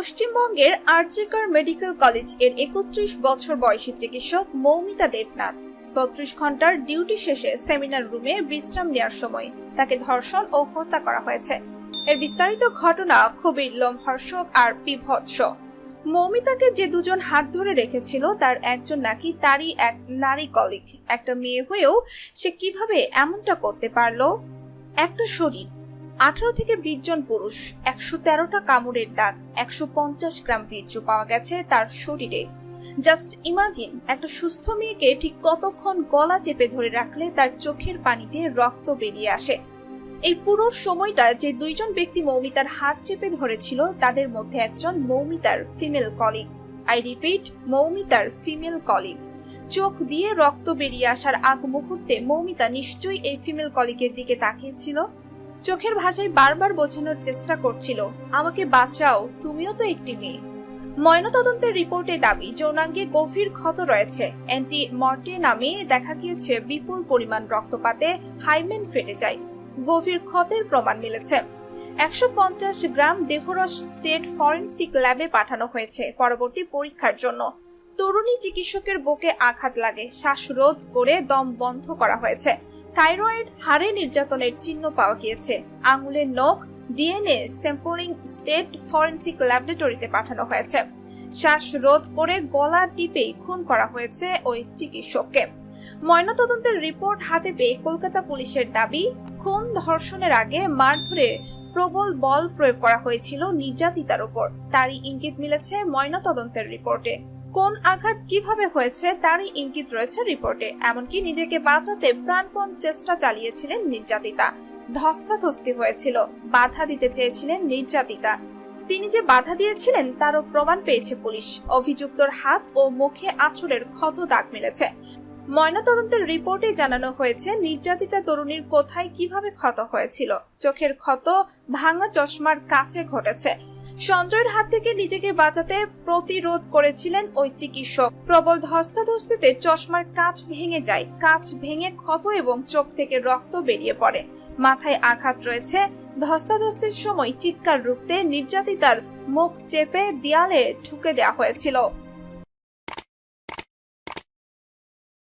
পশ্চিমবঙ্গের RG Kar medical college এর ৩১ বছর বয়সী চিকিৎসক মৌমিতা দেবনাথ ৩৬ ঘন্টার ডিউটি শেষে সেমিনার রুমে বিশ্রাম নেওয়ার সময় তাকে ধর্ষণ ও হত্যা করা হয়েছে। এর বিস্তারিত ঘটনা খুবই লোমহর্ষক আর বিভৎস। মৌমিতাকে যে দুজন হাত ধরে রেখেছিল তার একজন নাকি তারই এক নারী কলিগ। একটা মেয়ে হয়েও সে কিভাবে এমনটা করতে পারলো? একটা শরীর, 18 থেকে 20 জন পুরুষ, 113টা কামড়ের দাগ, 150 গ্রাম বীর্য পাওয়া গেছে তার শরীরে। জাস্ট ইমাজিন, একটা সুস্থ মেয়েকে ঠিক কতক্ষণ গলা চেপে ধরে রাখলে তার চোখের পানিতে রক্ত বেরিয়ে আসে। এই পুরো সময়টা যে দুইজন ব্যক্তি মৌমিতার হাত চেপে ধরেছিল তাদের মধ্যে একজন মৌমিতার ফিমেল কলিগ। আই রিপিট, মৌমিতার ফিমেল কলিগ। চোখ দিয়ে রক্ত বেরিয়ে আসার আগ মুহূর্তে মৌমিতা নিশ্চয়ই এই ফিমেল কলিগের দিকে তাকিয়েছিল। চোখের ভাষায় বারবার বোঝানোর চেষ্টা করছিল, আমাকে বাঁচাও, তুমিও তো একটি মেয়ে। ময়নাতদন্তের রিপোর্টে দাবি যৌনাঙ্গে গভীর ক্ষত রয়েছে। অ্যান্টি মর্টে নামে দেখা গিয়েছে বিপুল পরিমাণ রক্তপাতে হাইমেন ফেটে যায়। গভীর ক্ষতের প্রমাণ মিলেছে। 150 গ্রাম দেহরস স্টেট ফরেনসিক ল্যাবে পাঠানো হয়েছে পরবর্তী পরীক্ষার জন্য। তরুণী চিকিৎসকের বুকে আঘাত লাগে, শ্বাসরোধ করে দম বন্ধ করা হয়েছে। থাইরয়েড, হাড়ে নির্যাতনের চিহ্ন পাওয়া গিয়েছে। আঙুলের নখ ডিএনএ স্যাম্পলিং স্টেট ফরেনসিক ল্যাবরেটরিতে পাঠানো হয়েছে। শ্বাসরোধ করে গলা টিপেই খুন করা হয়েছে ওই চিকিৎসককে। ময়নাতদন্তের রিপোর্ট হাতে পেয়ে কলকাতা পুলিশের দাবি, খুন ধর্ষণের আগে মারধরে প্রবল বল প্রয়োগ করা হয়েছিল নির্যাতিতার উপর। তারই ইঙ্গিত মিলেছে ময়নাতদন্তের রিপোর্টে। কোন আঘাত কিভাবে হয়েছে তারই ইঙ্গিত রয়েছে রিপোর্টে। এমনকি নিজেকে বাঁচাতে প্রাণপণ চেষ্টা চালিয়েছিলেন নির্যাতিতা। ধস্তাধস্তি হয়েছিল, বাধা দিতে চেয়েছিলেন নির্যাতিতা। তিনি যে বাধা দিয়েছিলেন তারও প্রমাণ পেয়েছে পুলিশ। অভিযুক্তর হাত ও মুখে আঁচড়ের ক্ষত দাগ মিলেছে। ময়নাতদন্তের রিপোর্টে জানানো হয়েছে নির্যাতিতা তরুণীর কোথায় কিভাবে ক্ষত হয়েছিল। চোখের ক্ষত ভাঙা চশমার কাছে ঘটেছে। সঞ্জয়ের হাত থেকে নিজেকে বাঁচাতে প্রতিরোধ করেছিলেন ওই চিকিৎসক। প্রবল ধস্তাধস্তিতে চশমার কাঁচ ভেঙে যায়। কাঁচ ভেঙে ক্ষত এবং চোখ থেকে রক্ত বেরিয়ে পড়ে। মাথায় আঘাত রয়েছে। ধস্তাধস্তির সময় চিৎকার রুখতে নির্যাতিতার মুখ চেপে দেয়ালে ঠুকে দেওয়া হয়েছিল।